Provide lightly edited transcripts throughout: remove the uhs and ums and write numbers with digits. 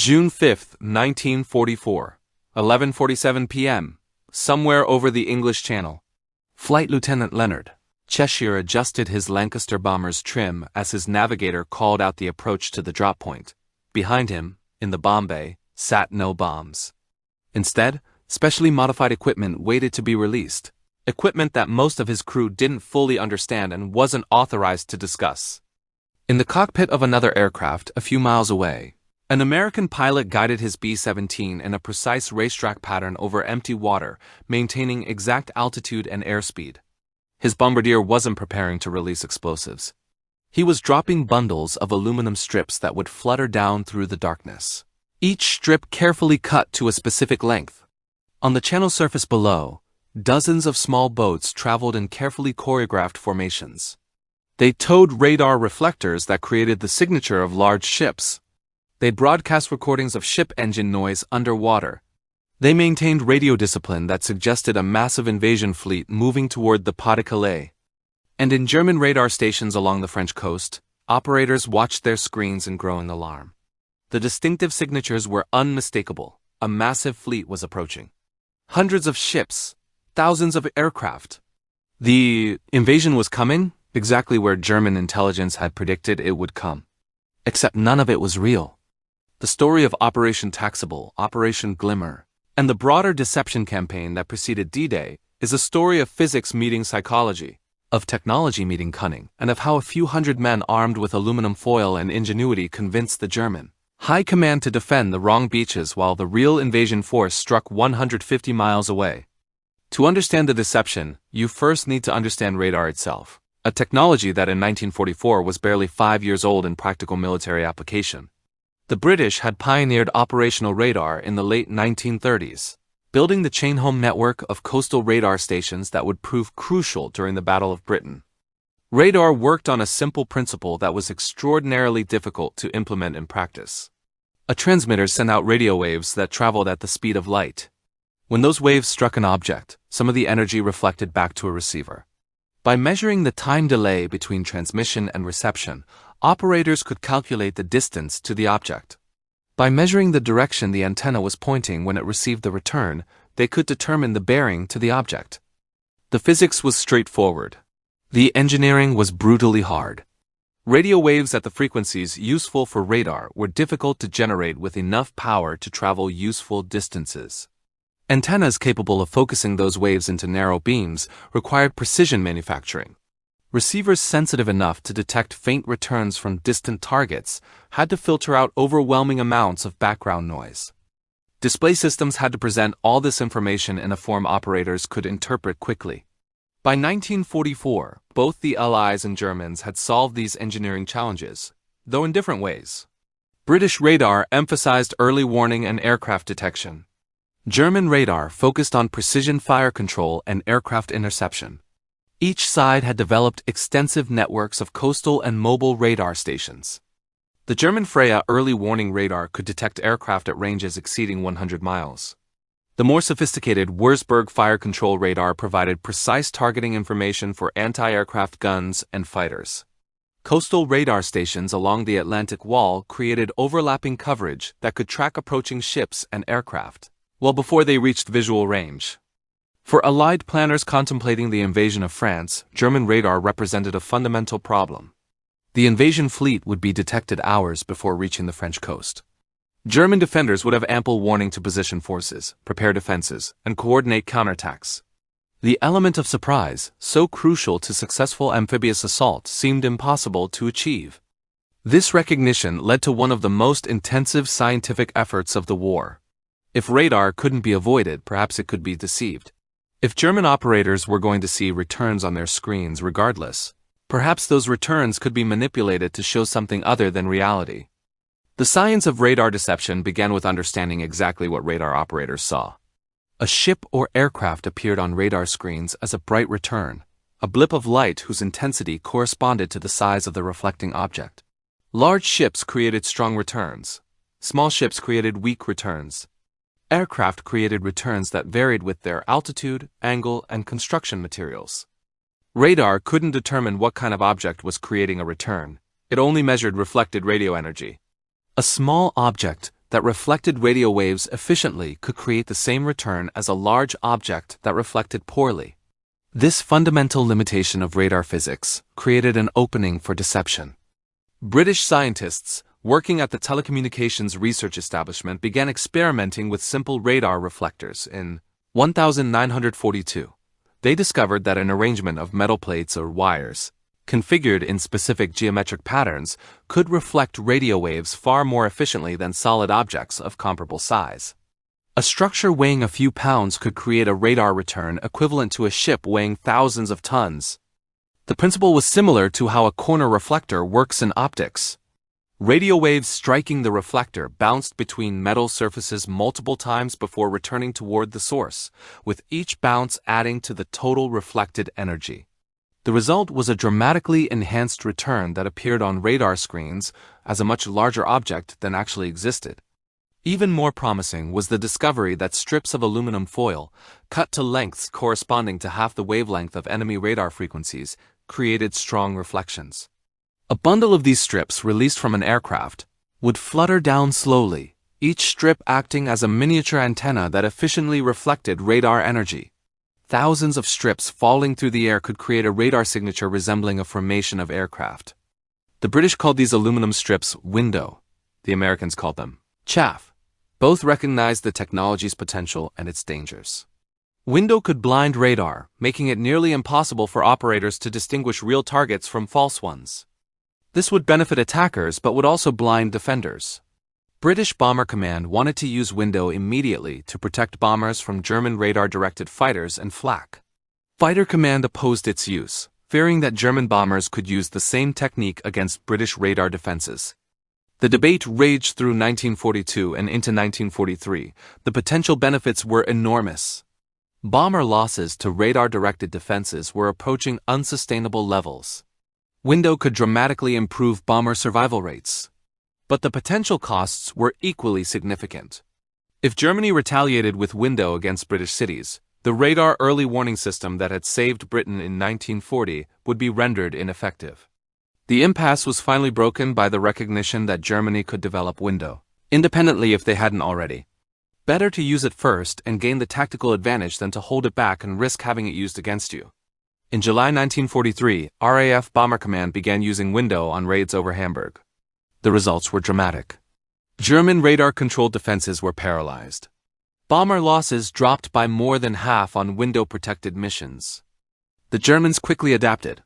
June 5, 1944, 11:47 p.m., somewhere over the English Channel. Flight Lieutenant Leonard Cheshire adjusted his Lancaster bomber's trim as his navigator called out the approach to the drop point. Behind him, in the bomb bay, sat no bombs. Instead, specially modified equipment waited to be released. Equipment that most of his crew didn't fully understand and wasn't authorized to discuss. In the cockpit of another aircraft a few miles away, an American pilot guided his B-17 in a precise racetrack pattern over empty water, maintaining exact altitude and airspeed. His bombardier wasn't preparing to release explosives. He was dropping bundles of aluminum strips that would flutter down through the darkness, each strip carefully cut to a specific length. On the channel surface below, dozens of small boats traveled in carefully choreographed formations. They towed radar reflectors that created the signature of large ships. They broadcast recordings of ship engine noise underwater. They maintained radio discipline that suggested a massive invasion fleet moving toward the Pas-de-Calais. And in German radar stations along the French coast, operators watched their screens in growing alarm. The distinctive signatures were unmistakable. A massive fleet was approaching. Hundreds of ships, thousands of aircraft. The invasion was coming, exactly where German intelligence had predicted it would come. Except none of it was real. The story of Operation Taxable, Operation Glimmer, and the broader deception campaign that preceded D-Day is a story of physics meeting psychology, of technology meeting cunning, and of how a few hundred men armed with aluminum foil and ingenuity convinced the German high command to defend the wrong beaches while the real invasion force struck 150 miles away. To understand the deception, you first need to understand radar itself, a technology that in 1944 was barely 5 years old in practical military application. The British had pioneered operational radar in the late 1930s, building the chain-home network of coastal radar stations that would prove crucial during the Battle of Britain. Radar worked on a simple principle that was extraordinarily difficult to implement in practice. A transmitter sent out radio waves that traveled at the speed of light. When those waves struck an object, some of the energy reflected back to a receiver. By measuring the time delay between transmission and reception, operators could calculate the distance to the object. By measuring the direction the antenna was pointing when it received the return, they could determine the bearing to the object. The physics was straightforward. The engineering was brutally hard. Radio waves at the frequencies useful for radar were difficult to generate with enough power to travel useful distances. Antennas capable of focusing those waves into narrow beams required precision manufacturing. Receivers sensitive enough to detect faint returns from distant targets had to filter out overwhelming amounts of background noise. Display systems had to present all this information in a form operators could interpret quickly. By 1944, both the Allies and Germans had solved these engineering challenges, though in different ways. British radar emphasized early warning and aircraft detection. German radar focused on precision fire control and aircraft interception. Each side had developed extensive networks of coastal and mobile radar stations. The German Freya early warning radar could detect aircraft at ranges exceeding 100 miles. The more sophisticated Wurzburg fire control radar provided precise targeting information for anti-aircraft guns and fighters. Coastal radar stations along the Atlantic Wall created overlapping coverage that could track approaching ships and aircraft, well before they reached visual range. For Allied planners contemplating the invasion of France, German radar represented a fundamental problem. The invasion fleet would be detected hours before reaching the French coast. German defenders would have ample warning to position forces, prepare defenses, and coordinate counterattacks. The element of surprise, so crucial to successful amphibious assault, seemed impossible to achieve. This recognition led to one of the most intensive scientific efforts of the war. If radar couldn't be avoided, perhaps it could be deceived. If German operators were going to see returns on their screens regardless, perhaps those returns could be manipulated to show something other than reality. The science of radar deception began with understanding exactly what radar operators saw. A ship or aircraft appeared on radar screens as a bright return, a blip of light whose intensity corresponded to the size of the reflecting object. Large ships created strong returns. Small ships created weak returns. Aircraft created returns that varied with their altitude, angle, and construction materials. Radar couldn't determine what kind of object was creating a return. It only measured reflected radio energy. A small object that reflected radio waves efficiently could create the same return as a large object that reflected poorly. This fundamental limitation of radar physics created an opening for deception. British scientists, working at the Telecommunications Research Establishment, began experimenting with simple radar reflectors in 1942. They discovered that an arrangement of metal plates or wires, configured in specific geometric patterns, could reflect radio waves far more efficiently than solid objects of comparable size. A structure weighing a few pounds could create a radar return equivalent to a ship weighing thousands of tons. The principle was similar to how a corner reflector works in optics. Radio waves striking the reflector bounced between metal surfaces multiple times before returning toward the source, with each bounce adding to the total reflected energy. The result was a dramatically enhanced return that appeared on radar screens as a much larger object than actually existed. Even more promising was the discovery that strips of aluminum foil, cut to lengths corresponding to half the wavelength of enemy radar frequencies, created strong reflections. A bundle of these strips released from an aircraft would flutter down slowly, each strip acting as a miniature antenna that efficiently reflected radar energy. Thousands of strips falling through the air could create a radar signature resembling a formation of aircraft. The British called these aluminum strips window. The Americans called them chaff. Both recognized the technology's potential and its dangers. Window could blind radar, making it nearly impossible for operators to distinguish real targets from false ones. This would benefit attackers but would also blind defenders. British Bomber Command wanted to use window immediately to protect bombers from German radar-directed fighters and flak. Fighter Command opposed its use, fearing that German bombers could use the same technique against British radar defenses. The debate raged through 1942 and into 1943. The potential benefits were enormous. Bomber losses to radar-directed defenses were approaching unsustainable levels. Window could dramatically improve bomber survival rates. But the potential costs were equally significant. If Germany retaliated with window against British cities, the radar early warning system that had saved Britain in 1940 would be rendered ineffective. The impasse was finally broken by the recognition that Germany could develop window independently if they hadn't already. Better to use it first and gain the tactical advantage than to hold it back and risk having it used against you. In July 1943, RAF Bomber Command began using window on raids over Hamburg. The results were dramatic. German radar-controlled defenses were paralyzed. Bomber losses dropped by more than half on window-protected missions. The Germans quickly adapted.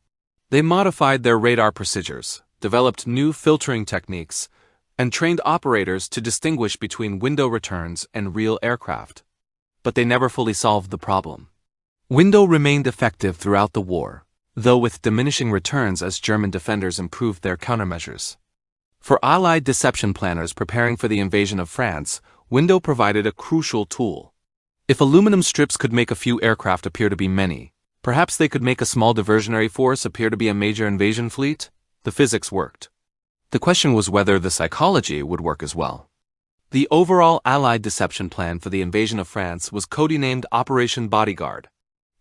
They modified their radar procedures, developed new filtering techniques, and trained operators to distinguish between window returns and real aircraft. But they never fully solved the problem. Window remained effective throughout the war, though with diminishing returns as German defenders improved their countermeasures. For Allied deception planners preparing for the invasion of France, window provided a crucial tool. If aluminum strips could make a few aircraft appear to be many, perhaps they could make a small diversionary force appear to be a major invasion fleet. The physics worked. The question was whether the psychology would work as well. The overall Allied deception plan for the invasion of France was codenamed Operation Bodyguard.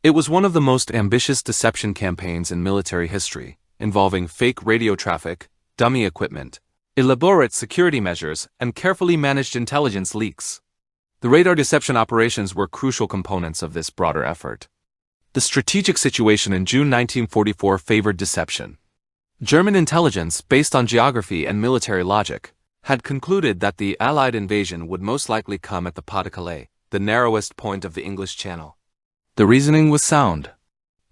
It was one of the most ambitious deception campaigns in military history, involving fake radio traffic, dummy equipment, elaborate security measures, and carefully managed intelligence leaks. The radar deception operations were crucial components of this broader effort. The strategic situation in June 1944 favored deception. German intelligence, based on geography and military logic, had concluded that the Allied invasion would most likely come at the Pas-de-Calais, the narrowest point of the English Channel. The reasoning was sound.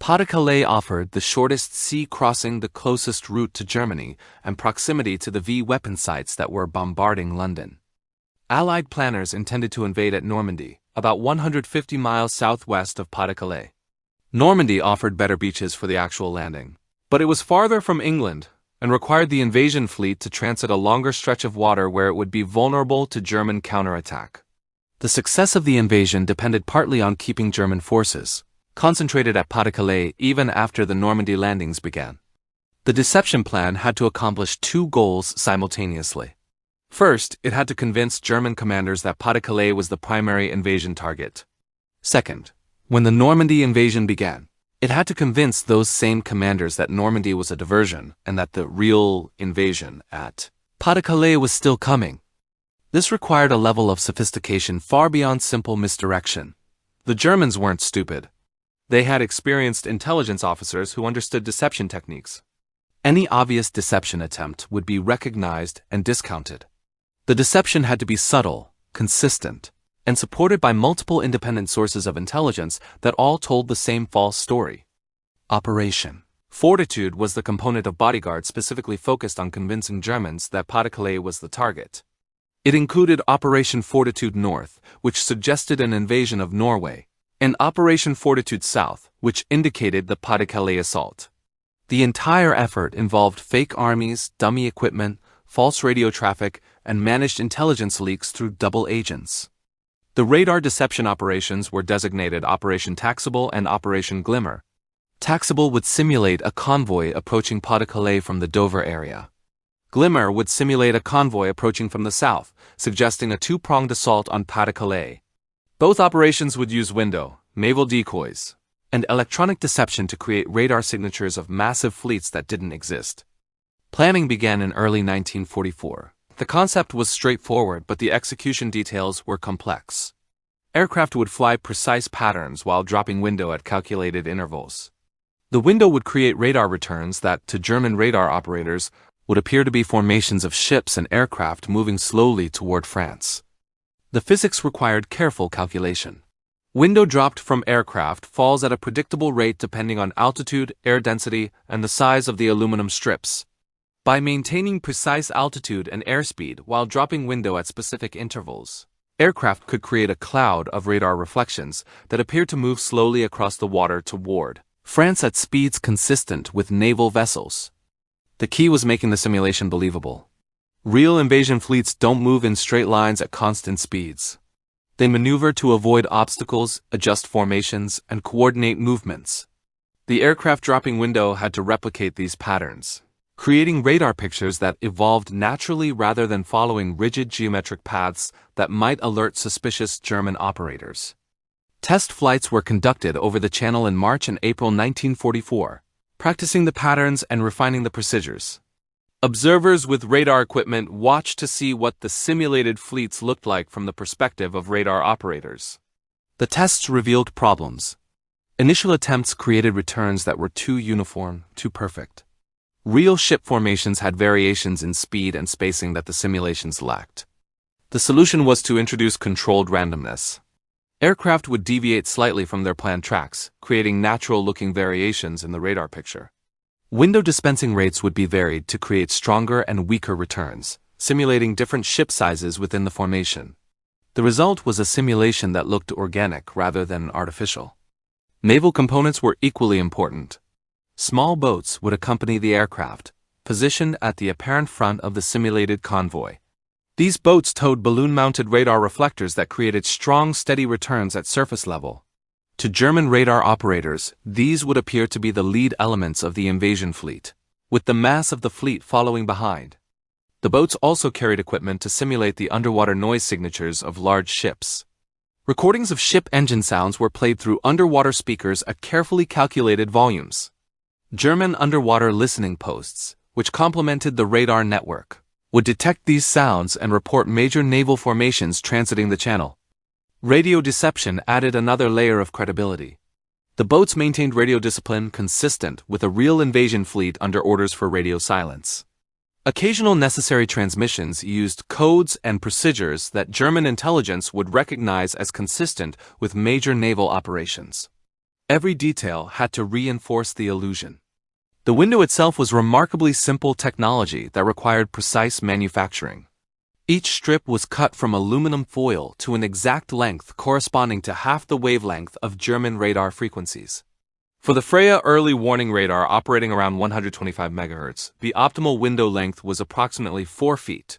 Pas-de-Calais offered the shortest sea crossing, the closest route to Germany, and proximity to the V weapon sites that were bombarding London. Allied planners intended to invade at Normandy, about 150 miles southwest of Pas-de-Calais. Normandy offered better beaches for the actual landing, but it was farther from England and required the invasion fleet to transit a longer stretch of water where it would be vulnerable to German counterattack. The success of the invasion depended partly on keeping German forces concentrated at Pas-de-Calais even after the Normandy landings began. The deception plan had to accomplish two goals simultaneously. First, it had to convince German commanders that Pas-de-Calais was the primary invasion target. Second, when the Normandy invasion began, it had to convince those same commanders that Normandy was a diversion and that the real invasion at Pas-de-Calais was still coming. This required a level of sophistication far beyond simple misdirection. The Germans weren't stupid. They had experienced intelligence officers who understood deception techniques. Any obvious deception attempt would be recognized and discounted. The deception had to be subtle, consistent, and supported by multiple independent sources of intelligence that all told the same false story. Operation Fortitude was the component of bodyguard specifically focused on convincing Germans that Pas-de-Calais was the target. It included Operation Fortitude North, which suggested an invasion of Norway, and Operation Fortitude South, which indicated the Pas-de-Calais assault. The entire effort involved fake armies, dummy equipment, false radio traffic, and managed intelligence leaks through double agents. The radar deception operations were designated Operation Taxable and Operation Glimmer. Taxable would simulate a convoy approaching Pas-de-Calais from the Dover area. Glimmer would simulate a convoy approaching from the south, suggesting a two-pronged assault on Pas-de-Calais. Both operations would use window, naval decoys, and electronic deception to create radar signatures of massive fleets that didn't exist. Planning began in early 1944. The concept was straightforward, but the execution details were complex. Aircraft would fly precise patterns while dropping window at calculated intervals. The window would create radar returns that, to German radar operators, would appear to be formations of ships and aircraft moving slowly toward France. The physics required careful calculation. Window dropped from aircraft falls at a predictable rate depending on altitude, air density, and the size of the aluminum strips. By maintaining precise altitude and airspeed while dropping window at specific intervals, aircraft could create a cloud of radar reflections that appeared to move slowly across the water toward France at speeds consistent with naval vessels. The key was making the simulation believable. Real invasion fleets don't move in straight lines at constant speeds. They maneuver to avoid obstacles, adjust formations, and coordinate movements. The aircraft dropping window had to replicate these patterns, creating radar pictures that evolved naturally rather than following rigid geometric paths that might alert suspicious German operators. Test flights were conducted over the Channel in March and April 1944, practicing the patterns and refining the procedures. Observers with radar equipment watched to see what the simulated fleets looked like from the perspective of radar operators. The tests revealed problems. Initial attempts created returns that were too uniform, too perfect. Real ship formations had variations in speed and spacing that the simulations lacked. The solution was to introduce controlled randomness. Aircraft would deviate slightly from their planned tracks, creating natural-looking variations in the radar picture. Window dispensing rates would be varied to create stronger and weaker returns, simulating different ship sizes within the formation. The result was a simulation that looked organic rather than artificial. Naval components were equally important. Small boats would accompany the aircraft, positioned at the apparent front of the simulated convoy. These boats towed balloon-mounted radar reflectors that created strong, steady returns at surface level. To German radar operators, these would appear to be the lead elements of the invasion fleet, with the mass of the fleet following behind. The boats also carried equipment to simulate the underwater noise signatures of large ships. Recordings of ship engine sounds were played through underwater speakers at carefully calculated volumes. German underwater listening posts, which complemented the radar network, would detect these sounds and report major naval formations transiting the channel. Radio deception added another layer of credibility. The boats maintained radio discipline consistent with a real invasion fleet under orders for radio silence. Occasional necessary transmissions used codes and procedures that German intelligence would recognize as consistent with major naval operations. Every detail had to reinforce the illusion. The window itself was remarkably simple technology that required precise manufacturing. Each strip was cut from aluminum foil to an exact length corresponding to half the wavelength of German radar frequencies. For the Freya early warning radar operating around 125 MHz, the optimal window length was approximately 4 feet.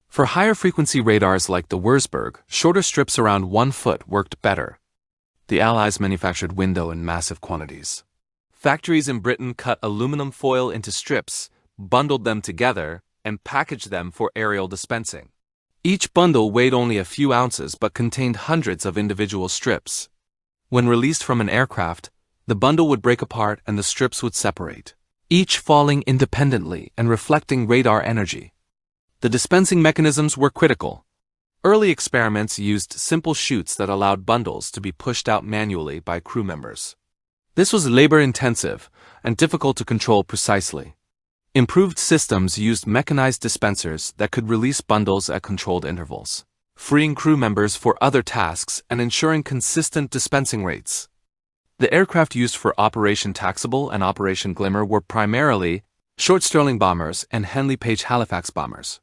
For higher frequency radars like the Wurzburg, shorter strips around 1 foot worked better. The Allies manufactured window in massive quantities. Factories in Britain cut aluminum foil into strips, bundled them together, and packaged them for aerial dispensing. Each bundle weighed only a few ounces but contained hundreds of individual strips. When released from an aircraft, the bundle would break apart and the strips would separate, each falling independently and reflecting radar energy. The dispensing mechanisms were critical. Early experiments used simple chutes that allowed bundles to be pushed out manually by crew members. This was labor-intensive and difficult to control precisely. Improved systems used mechanized dispensers that could release bundles at controlled intervals, freeing crew members for other tasks and ensuring consistent dispensing rates. The aircraft used for Operation Taxable and Operation Glimmer were primarily short Stirling bombers and Henley Page Halifax bombers.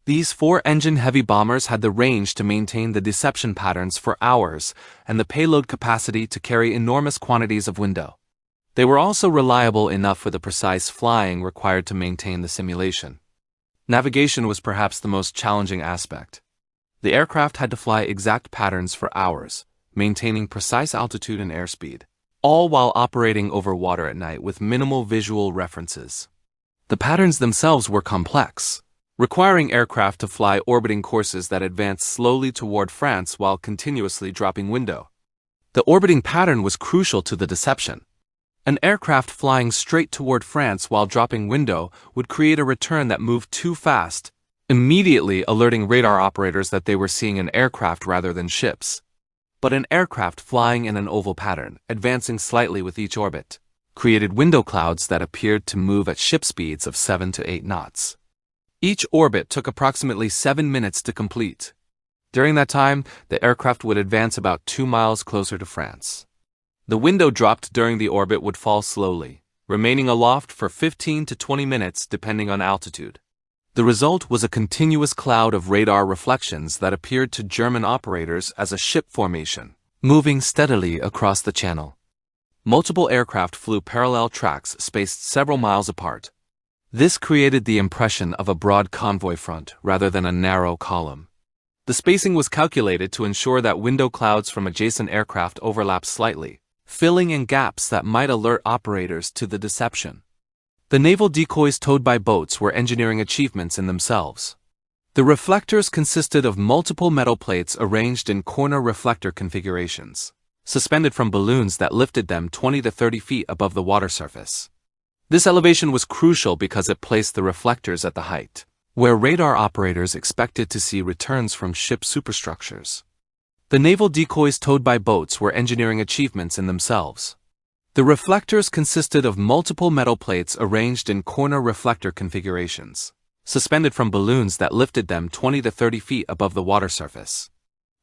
These 4-engine heavy bombers had the range to maintain the deception patterns for hours and the payload capacity to carry enormous quantities of window. They were also reliable enough for the precise flying required to maintain the simulation. Navigation was perhaps the most challenging aspect. The aircraft had to fly exact patterns for hours, maintaining precise altitude and airspeed, all while operating over water at night with minimal visual references. The patterns themselves were complex, requiring aircraft to fly orbiting courses that advanced slowly toward France while continuously dropping window. The orbiting pattern was crucial to the deception. An aircraft flying straight toward France while dropping window would create a return that moved too fast, immediately alerting radar operators that they were seeing an aircraft rather than ships. But an aircraft flying in an oval pattern, advancing slightly with each orbit, created window clouds that appeared to move at ship speeds of 7 to 8 knots. Each orbit took approximately 7 minutes to complete. During that time, the aircraft would advance about 2 miles closer to France. The window dropped during the orbit would fall slowly, remaining aloft for 15 to 20 minutes depending on altitude. The result was a continuous cloud of radar reflections that appeared to German operators as a ship formation, moving steadily across the channel. Multiple aircraft flew parallel tracks spaced several miles apart. This created the impression of a broad convoy front rather than a narrow column. The spacing was calculated to ensure that window clouds from adjacent aircraft overlapped slightly, filling in gaps that might alert operators to the deception. The naval decoys towed by boats were engineering achievements in themselves. The reflectors consisted of multiple metal plates arranged in corner reflector configurations, suspended from balloons that lifted them 20 to 30 feet above the water surface. This elevation was crucial because it placed the reflectors at the height where radar operators expected to see returns from ship superstructures. The naval decoys towed by boats were engineering achievements in themselves. The reflectors consisted of multiple metal plates arranged in corner reflector configurations, suspended from balloons that lifted them 20 to 30 feet above the water surface.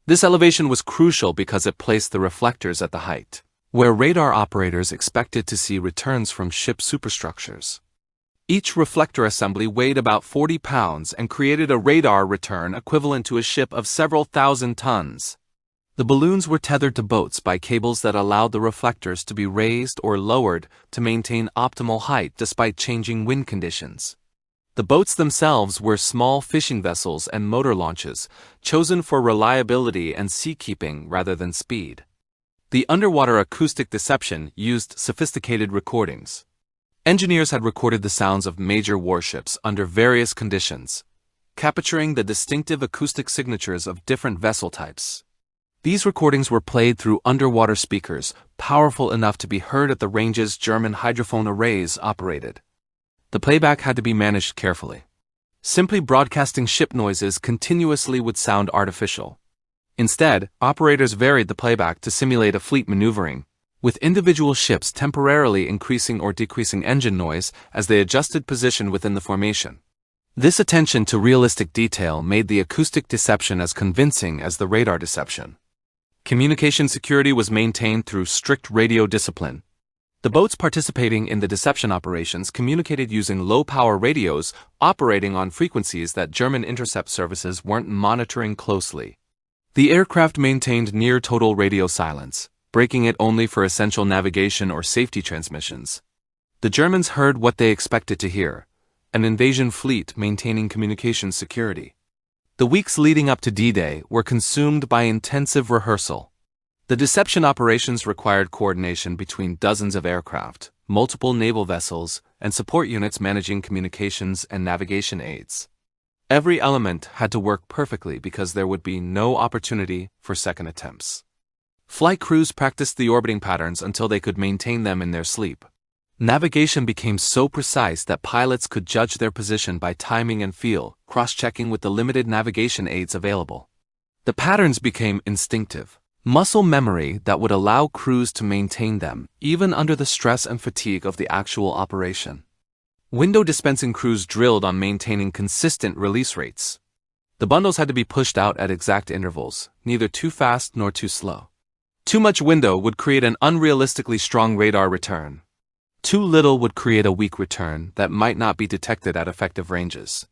This elevation was crucial because it placed the reflectors at the height where radar operators expected to see returns from ship superstructures. Each reflector assembly weighed about 40 pounds and created a radar return equivalent to a ship of several thousand tons. The balloons were tethered to boats by cables that allowed the reflectors to be raised or lowered to maintain optimal height despite changing wind conditions. The boats themselves were small fishing vessels and motor launches, chosen for reliability and seakeeping rather than speed. The underwater acoustic deception used sophisticated recordings. Engineers had recorded the sounds of major warships under various conditions, capturing the distinctive acoustic signatures of different vessel types. These recordings were played through underwater speakers, powerful enough to be heard at the ranges German hydrophone arrays operated. The playback had to be managed carefully. Simply broadcasting ship noises continuously would sound artificial. Instead, operators varied the playback to simulate a fleet maneuvering, with individual ships temporarily increasing or decreasing engine noise as they adjusted position within the formation. This attention to realistic detail made the acoustic deception as convincing as the radar deception. Communication security was maintained through strict radio discipline. The boats participating in the deception operations communicated using low-power radios operating on frequencies that German intercept services weren't monitoring closely. The aircraft maintained near-total radio silence, breaking it only for essential navigation or safety transmissions. The Germans heard what they expected to hear, an invasion fleet maintaining communication security. The weeks leading up to D-Day were consumed by intensive rehearsal. The deception operations required coordination between dozens of aircraft, multiple naval vessels, and support units managing communications and navigation aids. Every element had to work perfectly because there would be no opportunity for second attempts. Flight crews practiced the orbiting patterns until they could maintain them in their sleep. Navigation became so precise that pilots could judge their position by timing and feel, cross-checking with the limited navigation aids available. The patterns became instinctive, muscle memory that would allow crews to maintain them, even under the stress and fatigue of the actual operation. Window dispensing crews drilled on maintaining consistent release rates. The bundles had to be pushed out at exact intervals, neither too fast nor too slow. Too much window would create an unrealistically strong radar return. Too little would create a weak return that might not be detected at effective ranges.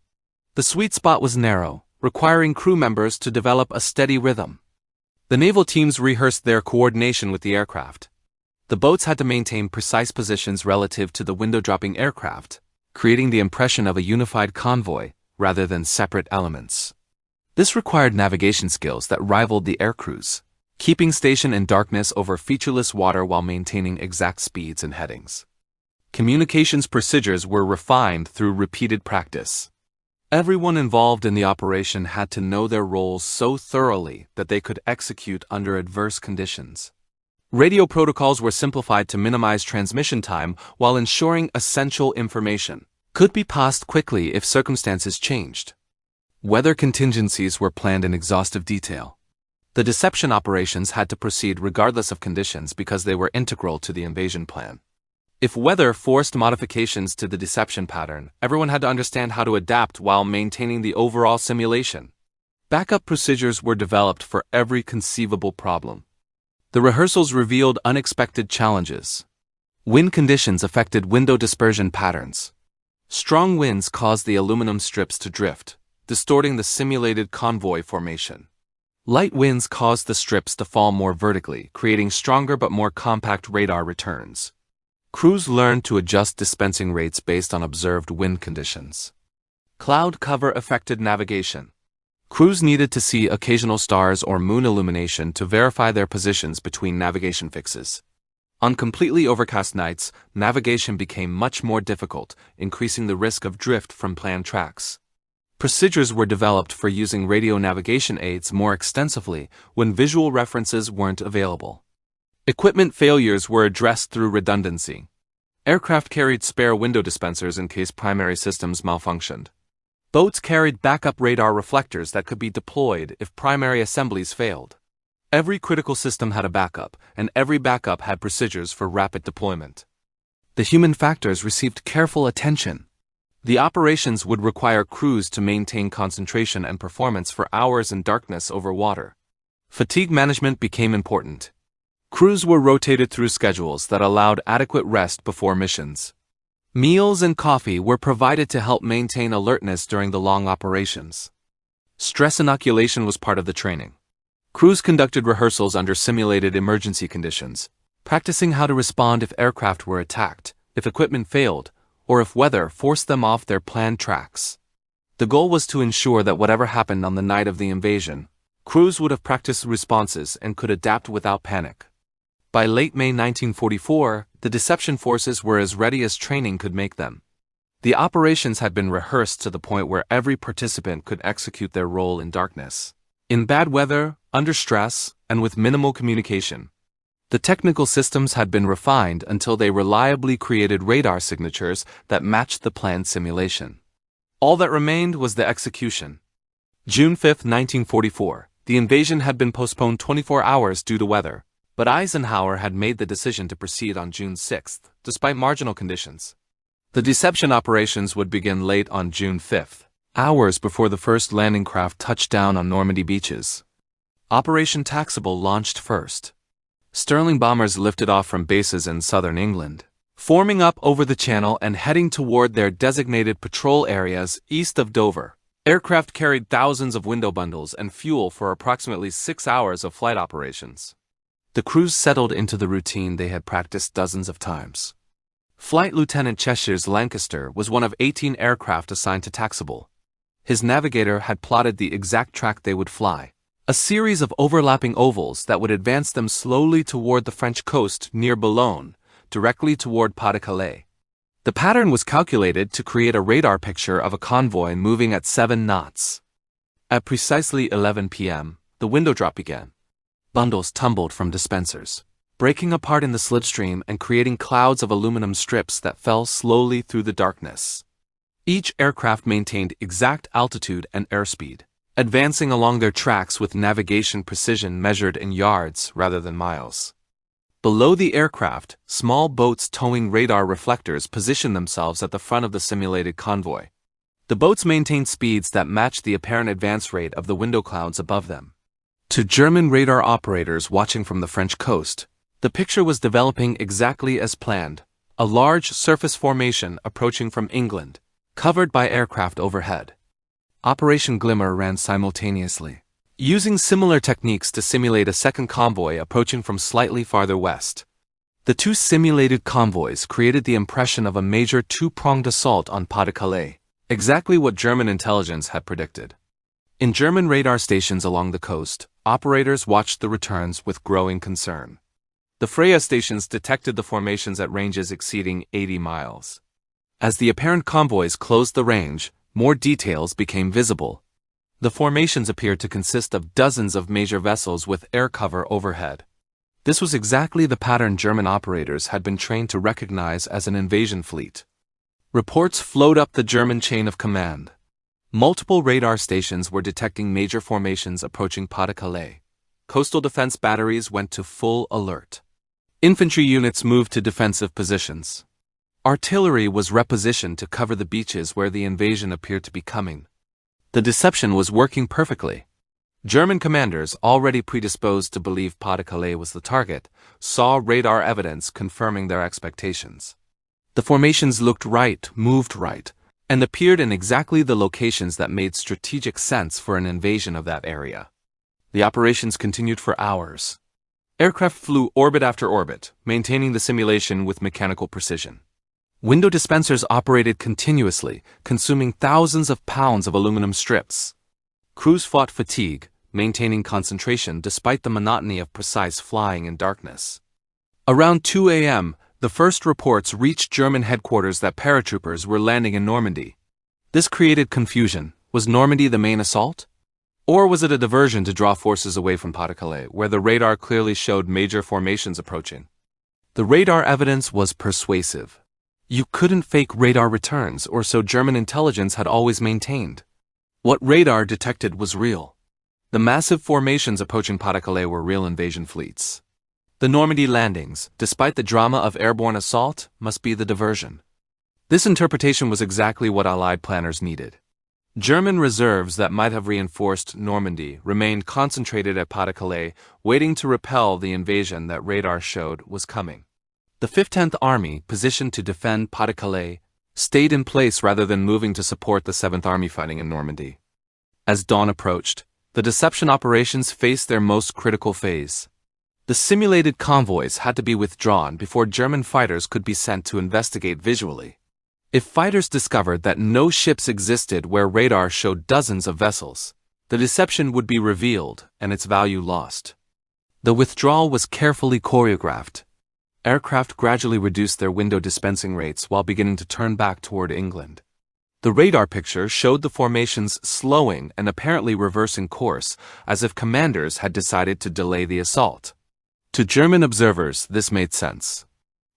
The sweet spot was narrow, requiring crew members to develop a steady rhythm. The naval teams rehearsed their coordination with the aircraft. The boats had to maintain precise positions relative to the window-dropping aircraft, creating the impression of a unified convoy rather than separate elements. This required navigation skills that rivaled the aircrews, keeping station in darkness over featureless water while maintaining exact speeds and headings. Communications procedures were refined through repeated practice. Everyone involved in the operation had to know their roles so thoroughly that they could execute under adverse conditions. Radio protocols were simplified to minimize transmission time while ensuring essential information could be passed quickly if circumstances changed. Weather contingencies were planned in exhaustive detail. The deception operations had to proceed regardless of conditions because they were integral to the invasion plan. If weather forced modifications to the deception pattern, everyone had to understand how to adapt while maintaining the overall simulation. Backup procedures were developed for every conceivable problem. The rehearsals revealed unexpected challenges. Wind conditions affected window dispersion patterns. Strong winds caused the aluminum strips to drift, distorting the simulated convoy formation. Light winds caused the strips to fall more vertically, creating stronger but more compact radar returns. Crews learned to adjust dispensing rates based on observed wind conditions. Cloud cover affected navigation. Crews needed to see occasional stars or moon illumination to verify their positions between navigation fixes. On completely overcast nights, navigation became much more difficult, increasing the risk of drift from planned tracks. Procedures were developed for using radio navigation aids more extensively when visual references weren't available. Equipment failures were addressed through redundancy. Aircraft carried spare window dispensers in case primary systems malfunctioned. Boats carried backup radar reflectors that could be deployed if primary assemblies failed. Every critical system had a backup, and every backup had procedures for rapid deployment. The human factors received careful attention. The operations would require crews to maintain concentration and performance for hours in darkness over water. Fatigue management became important. Crews were rotated through schedules that allowed adequate rest before missions. Meals and coffee were provided to help maintain alertness during the long operations. Stress inoculation was part of the training. Crews conducted rehearsals under simulated emergency conditions, practicing how to respond if aircraft were attacked, if equipment failed, or if weather forced them off their planned tracks. The goal was to ensure that whatever happened on the night of the invasion, crews would have practiced responses and could adapt without panic. By late May 1944, the deception forces were as ready as training could make them. The operations had been rehearsed to the point where every participant could execute their role in darkness, in bad weather, under stress, and with minimal communication. The technical systems had been refined until they reliably created radar signatures that matched the planned simulation. All that remained was the execution. June 5, 1944, the invasion had been postponed 24 hours due to weather. But Eisenhower had made the decision to proceed on June 6, despite marginal conditions. The deception operations would begin late on June 5, hours before the first landing craft touched down on Normandy beaches. Operation Taxable launched first. Sterling bombers lifted off from bases in southern England, forming up over the Channel and heading toward their designated patrol areas east of Dover. Aircraft carried thousands of window bundles and fuel for approximately 6 hours of flight operations. The crews settled into the routine they had practiced dozens of times. Flight Lieutenant Cheshire's Lancaster was one of 18 aircraft assigned to Taxable. His navigator had plotted the exact track they would fly, a series of overlapping ovals that would advance them slowly toward the French coast near Boulogne, directly toward Pas-de-Calais. The pattern was calculated to create a radar picture of a convoy moving at 7 knots. At precisely 11 p.m., the window drop began. Bundles tumbled from dispensers, breaking apart in the slipstream and creating clouds of aluminum strips that fell slowly through the darkness. Each aircraft maintained exact altitude and airspeed, advancing along their tracks with navigation precision measured in yards rather than miles. Below the aircraft, small boats towing radar reflectors positioned themselves at the front of the simulated convoy. The boats maintained speeds that matched the apparent advance rate of the window clouds above them. To German radar operators watching from the French coast, the picture was developing exactly as planned, a large surface formation approaching from England, covered by aircraft overhead. Operation Glimmer ran simultaneously, using similar techniques to simulate a second convoy approaching from slightly farther west. The two simulated convoys created the impression of a major two-pronged assault on Pas-de-Calais, exactly what German intelligence had predicted. In German radar stations along the coast, operators watched the returns with growing concern. The Freya stations detected the formations at ranges exceeding 80 miles. As the apparent convoys closed the range, more details became visible. The formations appeared to consist of dozens of major vessels with air cover overhead. This was exactly the pattern German operators had been trained to recognize as an invasion fleet. Reports flowed up the German chain of command. Multiple radar stations were detecting major formations approaching Pas-de-Calais. Coastal defense batteries went to full alert. Infantry units moved to defensive positions. Artillery was repositioned to cover the beaches where the invasion appeared to be coming. The deception was working perfectly. German commanders, already predisposed to believe Pas-de-Calais was the target, saw radar evidence confirming their expectations. The formations looked right, moved right, and appeared in exactly the locations that made strategic sense for an invasion of that area. The operations continued for hours. Aircraft flew orbit after orbit, maintaining the simulation with mechanical precision. Window dispensers operated continuously, consuming thousands of pounds of aluminum strips. Crews fought fatigue, maintaining concentration despite the monotony of precise flying in darkness. Around 2 a.m., the first reports reached German headquarters that paratroopers were landing in Normandy. This created confusion. Was Normandy the main assault? Or was it a diversion to draw forces away from Pas-de-Calais, where the radar clearly showed major formations approaching? The radar evidence was persuasive. You couldn't fake radar returns, or so German intelligence had always maintained. What radar detected was real. The massive formations approaching Pas-de-Calais were real invasion fleets. The Normandy landings, despite the drama of airborne assault, must be the diversion. This interpretation was exactly what Allied planners needed. German reserves that might have reinforced Normandy remained concentrated at Pas-de-Calais, waiting to repel the invasion that radar showed was coming. The 15th Army, positioned to defend Pas-de-Calais, stayed in place rather than moving to support the 7th Army fighting in Normandy. As dawn approached, the deception operations faced their most critical phase. The simulated convoys had to be withdrawn before German fighters could be sent to investigate visually. If fighters discovered that no ships existed where radar showed dozens of vessels, the deception would be revealed and its value lost. The withdrawal was carefully choreographed. Aircraft gradually reduced their window dispensing rates while beginning to turn back toward England. The radar picture showed the formations slowing and apparently reversing course, as if commanders had decided to delay the assault. To German observers, this made sense.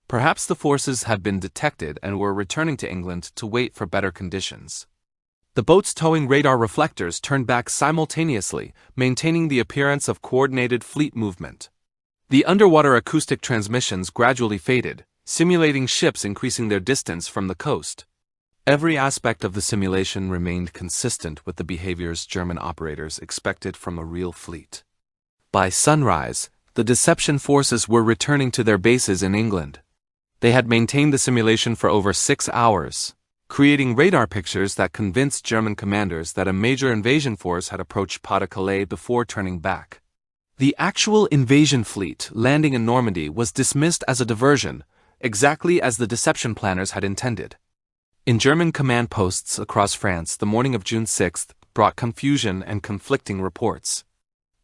Perhaps the forces had been detected and were returning to England to wait for better conditions. The boats towing radar reflectors turned back simultaneously, maintaining the appearance of coordinated fleet movement. The underwater acoustic transmissions gradually faded, simulating ships increasing their distance from the coast. Every aspect of the simulation remained consistent with the behaviors German operators expected from a real fleet. By sunrise, the deception forces were returning to their bases in England. They had maintained the simulation for over 6 hours, creating radar pictures that convinced German commanders that a major invasion force had approached Pas-de-Calais before turning back. The actual invasion fleet landing in Normandy was dismissed as a diversion, exactly as the deception planners had intended. In German command posts across France, the morning of June 6th brought confusion and conflicting reports.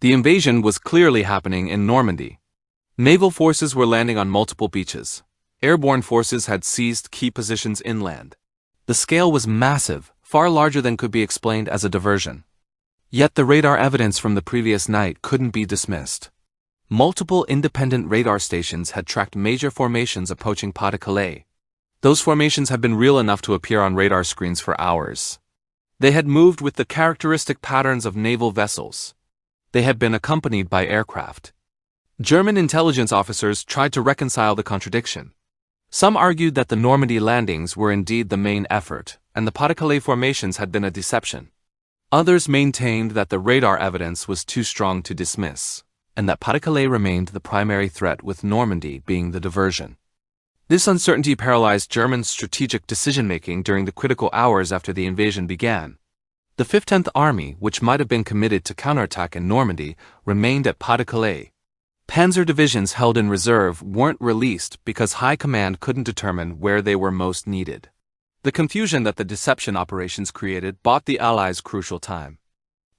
The invasion was clearly happening in Normandy. Naval forces were landing on multiple beaches. Airborne forces had seized key positions inland. The scale was massive, far larger than could be explained as a diversion. Yet the radar evidence from the previous night couldn't be dismissed. Multiple independent radar stations had tracked major formations approaching Pas-de-Calais. Those formations had been real enough to appear on radar screens for hours. They had moved with the characteristic patterns of naval vessels. They had been accompanied by aircraft. German intelligence officers tried to reconcile the contradiction. Some argued that the Normandy landings were indeed the main effort, and the Pas-de-Calais formations had been a deception. Others maintained that the radar evidence was too strong to dismiss, and that Pas-de-Calais remained the primary threat, with Normandy being the diversion. This uncertainty paralyzed German strategic decision-making during the critical hours after the invasion began. The 15th Army, which might have been committed to counterattack in Normandy, remained at Pas-de-Calais. Panzer divisions held in reserve weren't released because High Command couldn't determine where they were most needed. The confusion that the deception operations created bought the Allies crucial time.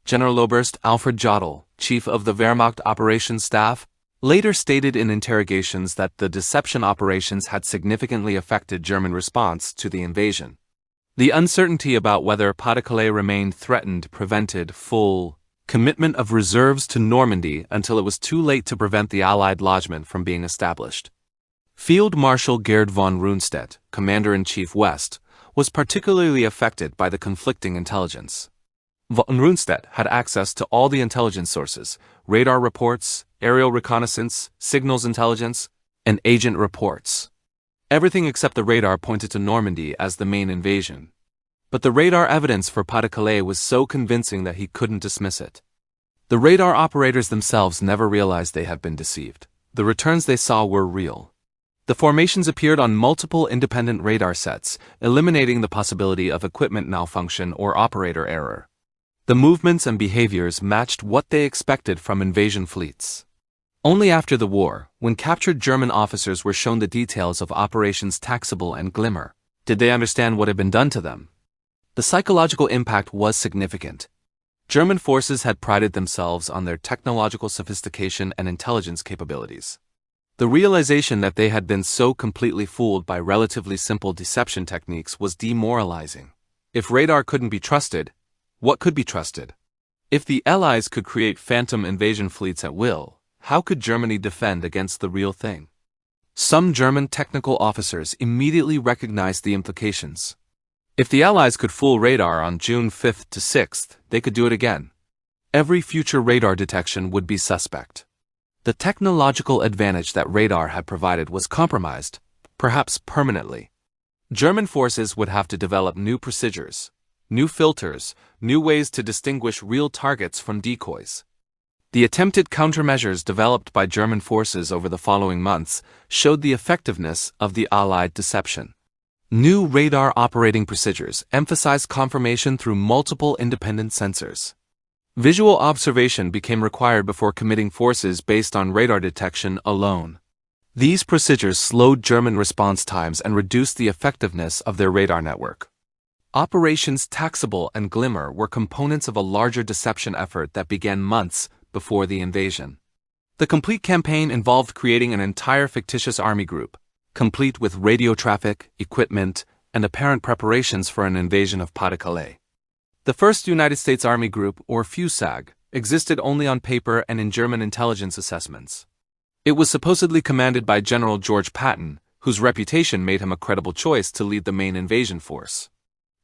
General Oberst Alfred Jodl, chief of the Wehrmacht operations staff, later stated in interrogations that the deception operations had significantly affected German response to the invasion. The uncertainty about whether Pas-de-Calais remained threatened prevented full commitment of reserves to Normandy until it was too late to prevent the Allied lodgment from being established. Field Marshal Gerd von Rundstedt, Commander-in-Chief West, was particularly affected by the conflicting intelligence. Von Rundstedt had access to all the intelligence sources: radar reports, aerial reconnaissance, signals intelligence, and agent reports. Everything except the radar pointed to Normandy as the main invasion. But the radar evidence for Pas-de-Calais was so convincing that he couldn't dismiss it. The radar operators themselves never realized they had been deceived. The returns they saw were real. The formations appeared on multiple independent radar sets, eliminating the possibility of equipment malfunction or operator error. The movements and behaviors matched what they expected from invasion fleets. Only after the war, when captured German officers were shown the details of Operations Taxable and Glimmer, did they understand what had been done to them. The psychological impact was significant. German forces had prided themselves on their technological sophistication and intelligence capabilities. The realization that they had been so completely fooled by relatively simple deception techniques was demoralizing. If radar couldn't be trusted, what could be trusted? If the Allies could create phantom invasion fleets at will, how could Germany defend against the real thing? Some German technical officers immediately recognized the implications. If the Allies could fool radar on June 5th to 6th, they could do it again. Every future radar detection would be suspect. The technological advantage that radar had provided was compromised, perhaps permanently. German forces would have to develop new procedures, new filters, new ways to distinguish real targets from decoys. The attempted countermeasures developed by German forces over the following months showed the effectiveness of the Allied deception. New radar operating procedures emphasized confirmation through multiple independent sensors. Visual observation became required before committing forces based on radar detection alone. These procedures slowed German response times and reduced the effectiveness of their radar network. Operations Taxable and Glimmer were components of a larger deception effort that began months before the invasion. The complete campaign involved creating an entire fictitious army group, complete with radio traffic, equipment, and apparent preparations for an invasion of Pas-de-Calais. The 1st United States Army Group, or FUSAG, existed only on paper and in German intelligence assessments. It was supposedly commanded by General George Patton, whose reputation made him a credible choice to lead the main invasion force.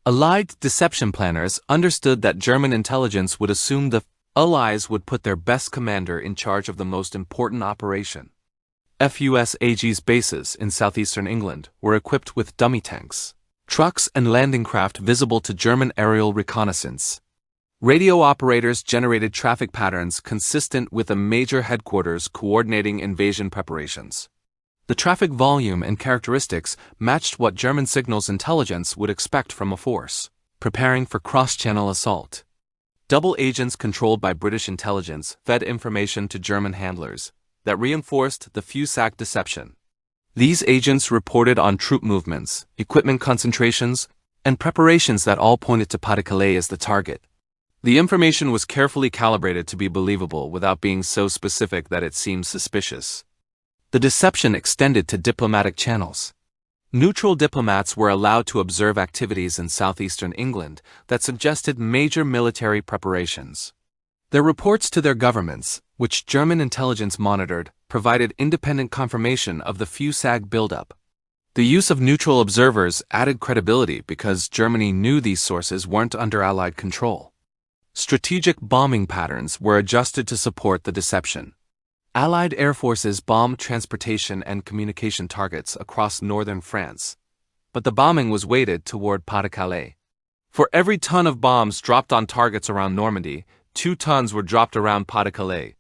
Allied deception planners understood that German intelligence would assume the Allies would put their best commander in charge of the most important operation. FUSAG's bases in southeastern England were equipped with dummy tanks, trucks, and landing craft visible to German aerial reconnaissance. Radio operators generated traffic patterns consistent with a major headquarters coordinating invasion preparations. The traffic volume and characteristics matched what German signals intelligence would expect from a force preparing for cross-channel assault. Double agents controlled by British intelligence fed information to German handlers that reinforced the FUSAG deception. These agents reported on troop movements, equipment concentrations, and preparations that all pointed to Pas-de-Calais as the target. The information was carefully calibrated to be believable without being so specific that it seemed suspicious. The deception extended to diplomatic channels. Neutral diplomats were allowed to observe activities in southeastern England that suggested major military preparations. Their reports to their governments, which German intelligence monitored, provided independent confirmation of the FUSAG buildup. The use of neutral observers added credibility because Germany knew these sources weren't under Allied control. Strategic bombing patterns were adjusted to support the deception. Allied air forces bombed transportation and communication targets across northern France, but the bombing was weighted toward Pas-de-Calais. For every ton of bombs dropped on targets around Normandy, 2 tons were dropped around Pas-de-Calais.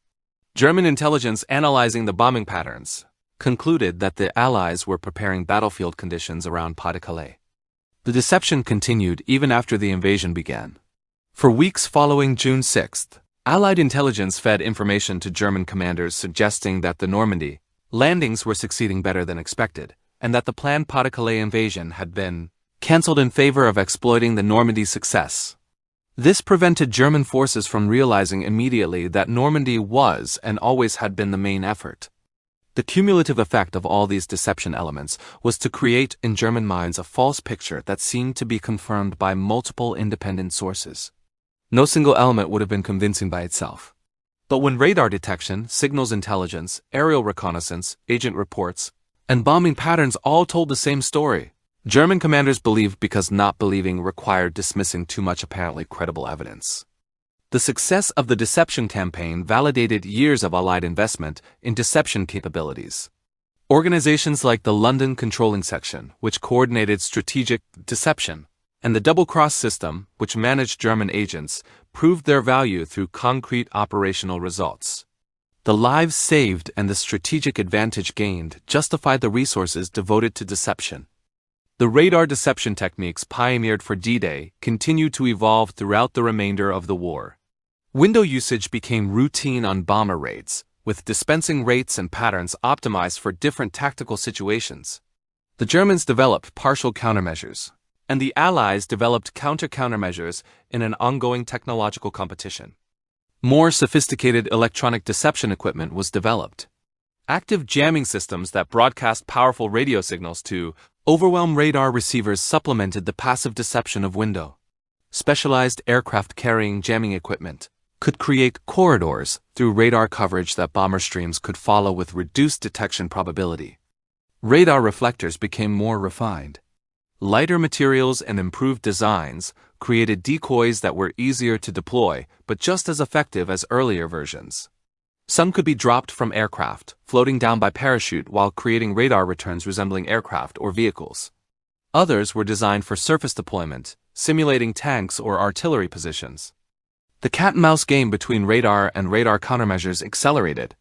German intelligence analyzing the bombing patterns concluded that the Allies were preparing battlefield conditions around Pas-de-Calais. The deception continued even after the invasion began. For weeks following June 6, Allied intelligence fed information to German commanders suggesting that the Normandy landings were succeeding better than expected, and that the planned Pas-de-Calais invasion had been cancelled in favor of exploiting the Normandy success. This prevented German forces from realizing immediately that Normandy was and always had been the main effort. The cumulative effect of all these deception elements was to create in German minds a false picture that seemed to be confirmed by multiple independent sources. No single element would have been convincing by itself. But when radar detection, signals intelligence, aerial reconnaissance, agent reports, and bombing patterns all told the same story, German commanders believed because not believing required dismissing too much apparently credible evidence. The success of the deception campaign validated years of Allied investment in deception capabilities. Organizations like the London Controlling Section, which coordinated strategic deception, and the double-cross system, which managed German agents, proved their value through concrete operational results. The lives saved and the strategic advantage gained justified the resources devoted to deception. The radar deception techniques pioneered for D-Day continued to evolve throughout the remainder of the war. Window usage became routine on bomber raids, with dispensing rates and patterns optimized for different tactical situations. The Germans developed partial countermeasures, and the Allies developed countermeasures in an ongoing technological competition. More sophisticated electronic deception equipment was developed. Active jamming systems that broadcast powerful radio signals to overwhelm radar receivers supplemented the passive deception of window. Specialized aircraft carrying jamming equipment could create corridors through radar coverage that bomber streams could follow with reduced detection probability. Radar reflectors became more refined. Lighter materials and improved designs created decoys that were easier to deploy but just as effective as earlier versions. Some could be dropped from aircraft, floating down by parachute while creating radar returns resembling aircraft or vehicles. Others were designed for surface deployment, simulating tanks or artillery positions. The cat-and-mouse game between radar and radar countermeasures accelerated.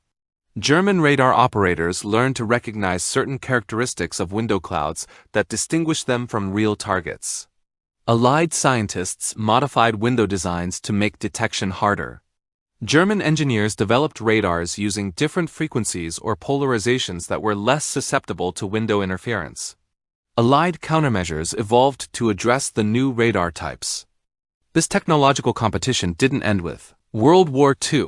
German radar operators learned to recognize certain characteristics of window clouds that distinguished them from real targets. Allied scientists modified window designs to make detection harder. German engineers developed radars using different frequencies or polarizations that were less susceptible to window interference. Allied countermeasures evolved to address the new radar types. This technological competition didn't end with World War II.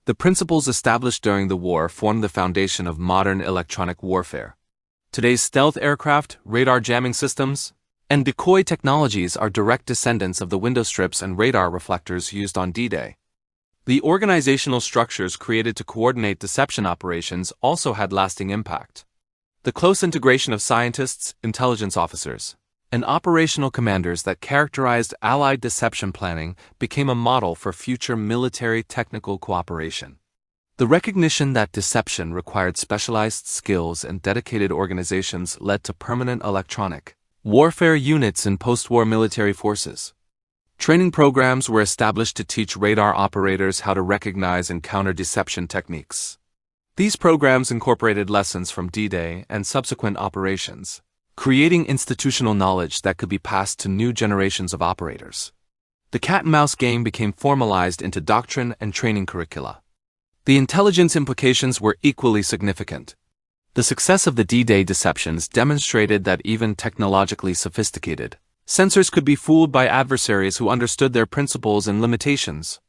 The principles established during the war formed the foundation of modern electronic warfare. Today's stealth aircraft, radar jamming systems, and decoy technologies are direct descendants of the window strips and radar reflectors used on D-Day. The organizational structures created to coordinate deception operations also had lasting impact. The close integration of scientists, intelligence officers, and operational commanders that characterized Allied deception planning became a model for future military technical cooperation. The recognition that deception required specialized skills and dedicated organizations led to permanent electronic warfare units in post-war military forces. Training programs were established to teach radar operators how to recognize and counter deception techniques. These programs incorporated lessons from D-Day and subsequent operations, creating institutional knowledge that could be passed to new generations of operators. The cat-and-mouse game became formalized into doctrine and training curricula. The intelligence implications were equally significant. The success of the D-Day deceptions demonstrated that even technologically sophisticated sensors could be fooled by adversaries who understood their principles and limitations.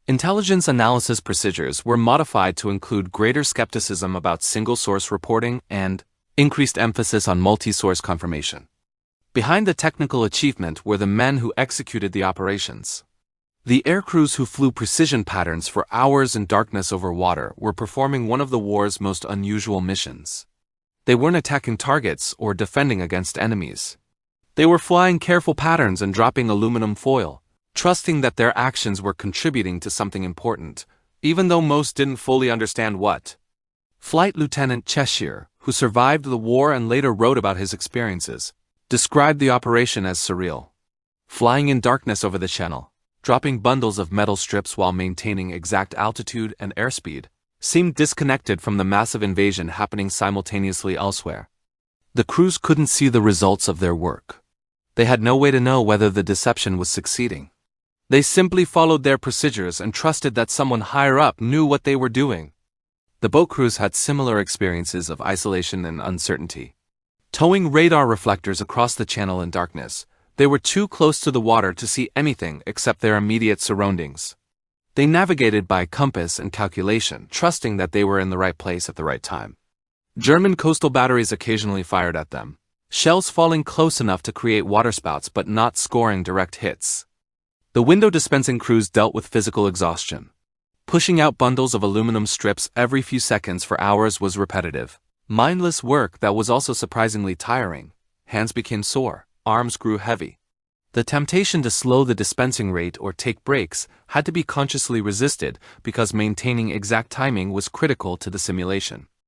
Intelligence analysis procedures were modified to include greater skepticism about single-source reporting and increased emphasis on multi-source confirmation. Behind the technical achievement were the men who executed the operations. The aircrews who flew precision patterns for hours in darkness over water were performing one of the war's most unusual missions. They weren't attacking targets or defending against enemies. They were flying careful patterns and dropping aluminum foil, trusting that their actions were contributing to something important, even though most didn't fully understand what. Flight Lieutenant Cheshire, who survived the war and later wrote about his experiences, described the operation as surreal. Flying in darkness over the channel, dropping bundles of metal strips while maintaining exact altitude and airspeed, seemed disconnected from the massive invasion happening simultaneously elsewhere. The crews couldn't see the results of their work. They had no way to know whether the deception was succeeding. They simply followed their procedures and trusted that someone higher up knew what they were doing. The boat crews had similar experiences of isolation and uncertainty. Towing radar reflectors across the channel in darkness, they were too close to the water to see anything except their immediate surroundings. They navigated by compass and calculation, trusting that they were in the right place at the right time. German coastal batteries occasionally fired at them, shells falling close enough to create waterspouts but not scoring direct hits. The window dispensing crews dealt with physical exhaustion. Pushing out bundles of aluminum strips every few seconds for hours was repetitive, mindless work that was also surprisingly tiring. Hands became sore, arms grew heavy. The temptation to slow the dispensing rate or take breaks had to be consciously resisted because maintaining exact timing was critical to the simulation.